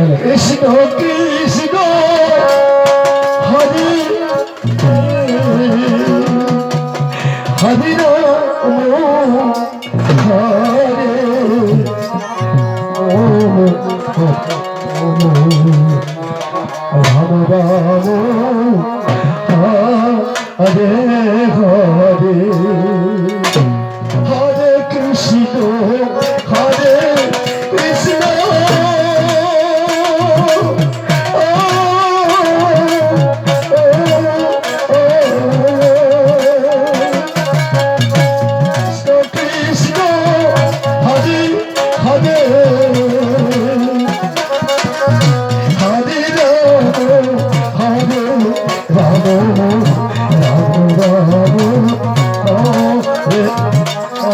কৃষ্ণ কৃষ্ণ হরি হরি রাম হরে রাম রাম হরে হরে হরে কৃষ্ণ হরে কৃষ্ণ কৃষ্ণ হরে হরে হরে রাম হরে কৃষ্ণ হরে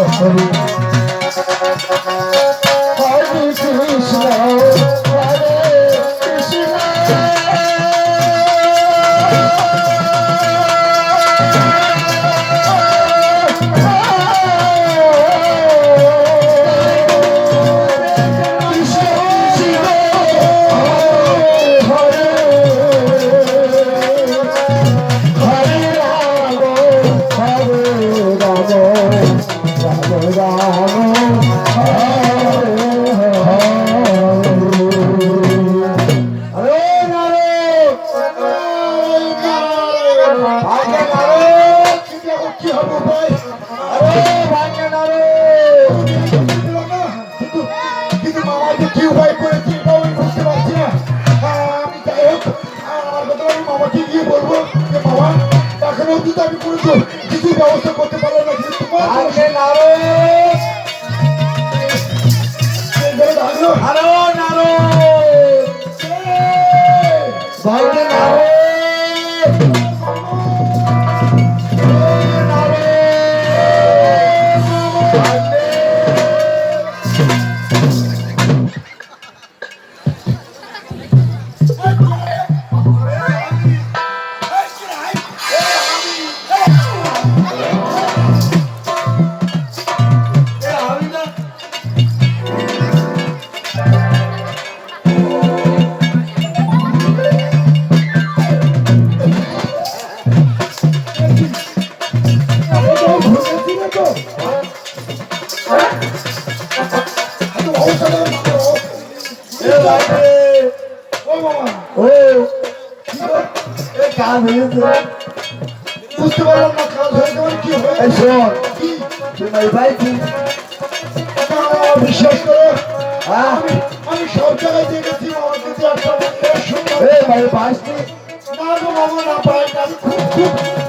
কৃষ্ণ কিছু ব্যবস্থা করতে পারলো না কিন্তু বুঝতে পারলাম না কাজ হয়ে যাবে কি বিশ্বাস করো আমি সব জায়গায় দেখেছি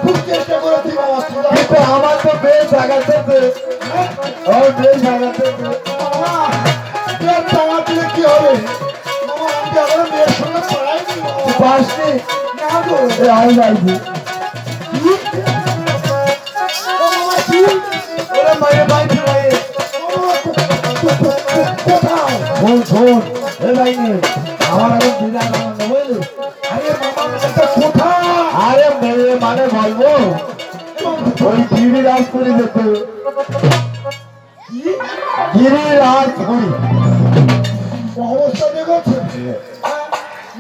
খুব চেষ্টা করেছি আমার তো বেশ জায়গাতে কি হবে মেয়ের সঙ্গে পাইনি আমি যাইছি আমার আরে মেয়ে মানে বলবো ওই গিরিরাজপুরি যেত গিরিরাজপুরি অবস্থা দেখছে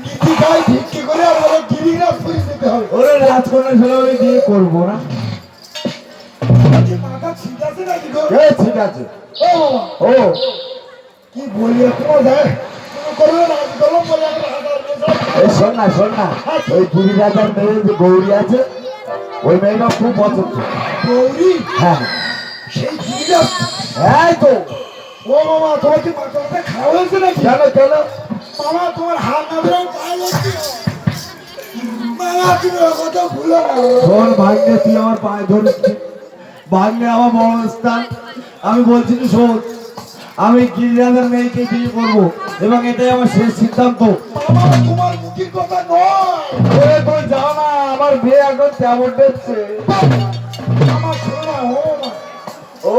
নীতি গাই ভিক্ষি করে আমরা গিরিরাজপুরি যেতে হবে ওরে রাজকন্যা ছেলে বিয়ে করবো না ঠিক আছে ও কি বলি শোন না ওই গিরিরাজার মেয়ে যে গৌরী আছে ওই মেয়েটা খুব পছন্দ গৌরী হ্যাঁ সেই গিরিরাজ এই তো ও মামা তোমার কি মাথাটা খাওয়া হয়েছে নাকি কেন মামা তোমার হাত না ধরে মামা তুমি কথা ভুলো না শোন ভাগ্যে তুই আমার পায়ে ধরেছিস ভাগ্যে আমার বড় স্থান আমি বলছি তো শোন আমি গিরিরাজের মেয়েকে বিয়ে করবো এবং এটাই আমার শেষ সিদ্ধান্ত তোমার মুখের কথা নয় তুই যাও না আমার বিয়ে এখন তেমন দেখছে আমার শোনা ও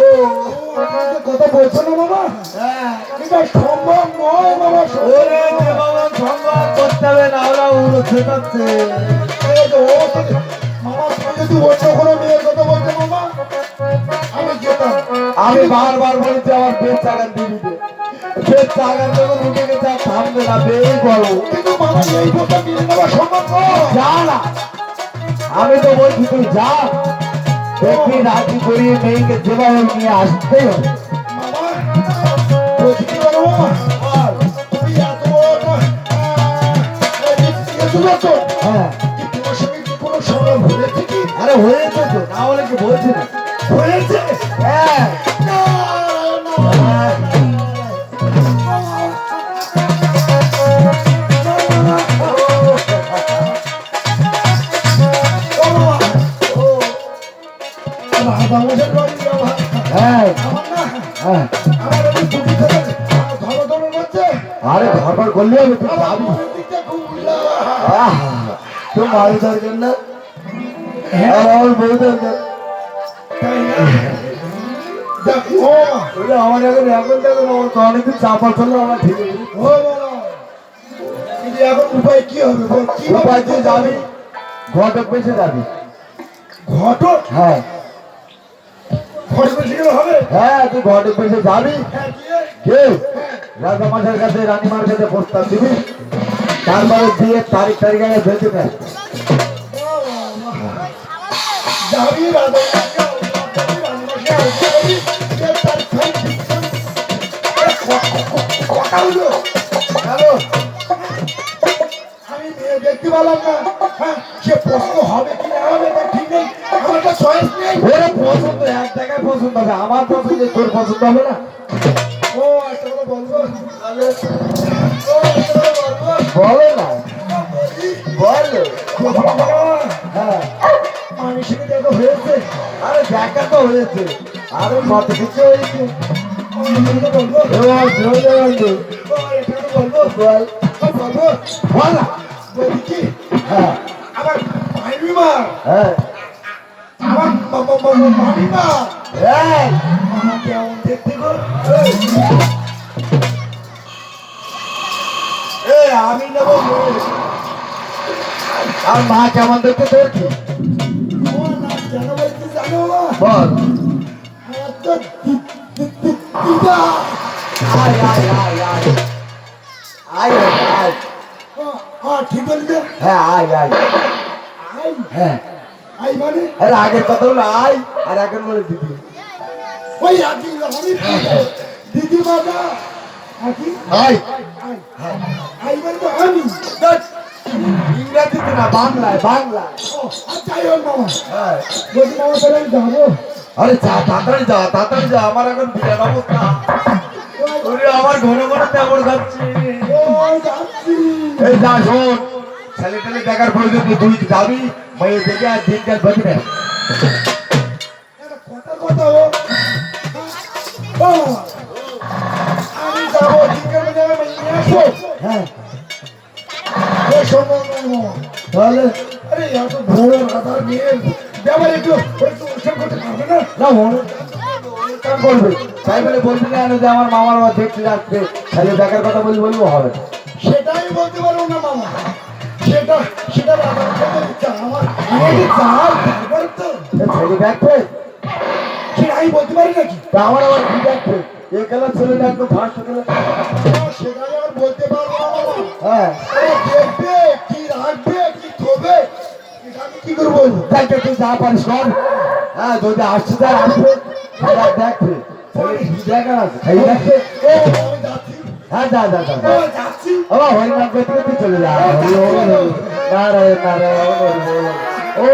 কথা বলছো না বাবা হ্যাঁ এটা সম্ভব নয় বাবা ওরে বাবা সম্ভব করতে হবে না ওরা উড়ো শেখাচ্ছে মামা তুমি যদি অন্য কোনো মেয়ের কথা বলছো মামা আমি যেতাম আমি বারবার বলেছি আমার বেশ চাগান দিয়ে দিতে বেশ চাগান যখন উঠে গেছে আর থামবে পছন্দ না বেশ বড়, কিন্তু মামা এই বোনটা নিয়ে নেওয়া সম্ভব নয়। যা না, আমি তো বলছি তুই যা, দেখবি রাজি করিয়ে মেয়েকে যেভাবে নিয়ে আসতেই হবে। মামা বলছি কি বলো মামা, তুমি এত বড় হ্যাঁ, তোমার সঙ্গে কি কোনো সংগ্রাম হয়েছে কি? আরে হয়েছে তো, না হলে কি বলছি না। হয়েছে? হ্যাঁ, হ্যাঁ। হ্যাঁ, হ্যাঁ। আরে ঘরবার করলে হবে, তুই যাবি। তুই মাল দরকার না, আমার বউ দরকার। আমার এখন এখন দেখো না, তো অনেকদিন চাপা চললো, আমার ঠিক আছে। এখন উপায় কি হবে বল? কি উপায় তুই যাবি, ঘটক পেছে যাবি। ঘটক? হ্যাঁ, ঘটক বেশি গেলে হবে? হ্যাঁ, তুই ঘটক পেছে যাবি। হ্যাঁ, গিয়ে কে রাজামাশের কাছে, রানীমার কাছে প্রস্তাব দিবি, তারপরে বিয়ের তারিখ আগে বেঁচে নেয়। যাবি রাজা আমি মেয়ে দেখতে পেলাম না। হ্যাঁ, সে পছন্দ হবে কি না হবে তার ঠিক নেই, আমার একটা চয়েস নেই। ওরে পছন্দ এক জায়গায় পছন্দ হবে, আমার পছন্দ তোর পছন্দ হবে না। ও একটা কথা বলবো, তাহলে ও একটা কথা বলবো, বলো না, বলো। হ্যাঁ, মানুষের দেখা হয়েছে। আরে দেখা তো হয়েছে, আরে কত কিছু হয়েছে। ও একটা কথা বলবো, এবার জোরে বন্ধু, ও একটা কথা বলবো, বল। বলবো বল না। বলছি কি, হ্যাঁ, আমার মাইমা, হ্যাঁ, আমার মামিমা, এই, মামা কেমন দেখতে গো? এই আমি নেবো মেয়ে। আর মা কেমন দেখতে তোর কি? ও না কেন বলছি জানো মা? বল। আমার তো দিদা। আয় আয় আয় আয় আয় আয়। হ্যাঁ ঠিক বললে। হ্যাঁ, আয় আয়। আই হ্যাঁ, আই মানে আরে আগের কথা হলো আয়, আর এখন বলে দিদি। ওই আকি আমি দিদি বাবা আকি আয়। আই আই মানে তো আমি। ধ্যাৎ, ইংরেজিতে না, বাংলায়, বাংলায়। ও আচ্ছা আই ওর মামা। হ্যাঁ। বলছি মামা তাহলে আমি যাবো। আরে যা, তাড়াতাড়ি যা, তাড়াতাড়ি যা, আমার এখন বিরাট অবস্থা। ওরে আমার ঘন ঘন তেমন খাচ্ছি। ও যাচ্ছি। এই যা শোন, ছেলে টেলে দেখার প্রয়োজন নেই, তুই যাবি মেয়ে দেখে আর দিনকাল বেঁচে নেয়। একটা কথা ও মামা, আমি যাবো দিকের মধ্যে আমি নিয়ে আসবো। হ্যাঁ, ও সম্ভব নয় মামা। তাহলে আরে এত বড় রাধার মেয়ের ব্যাপারে একটু অনুষ্ঠান করতে পারবে না? না অনুষ্ঠান করবে, তাই বলে বলবি না যে আমার মামার বাবা দেখতে যাচ্ছে, ছেলে দেখার কথা বলবো হবে না। সেটাই বলতে পারবো না মামা। সেটা সেটা রাধার খেতে ইচ্ছা আমার, আমাকে চাল তারপরে তো ছেলে দেখবে, সেটা আমি বলতে পারি নাকি? তা আমার আবার কি দেখবে, এই খেলার ছেলেটা একদম ফার্স্ট খেলা। সেটাই আর বলতে পারবো না মামা। হ্যাঁ, আরে দেখবে কি রাখবে কি থবে, এটা আমি কি করে বলবো? দেখবে তুই যা পারিস কর। হ্যাঁ, যদি আসছে তার আসবে, দেখবে ছেলে কি দেখার আছে, এই দেখবে। ও আমি যাচ্ছি। হ্যাঁ, যা যা যা। ও যাচ্ছি। আবার হরিনাম করতে করতে চলে যা। হরি হরি নারায়ণ নারায়ণ হরি বল। ও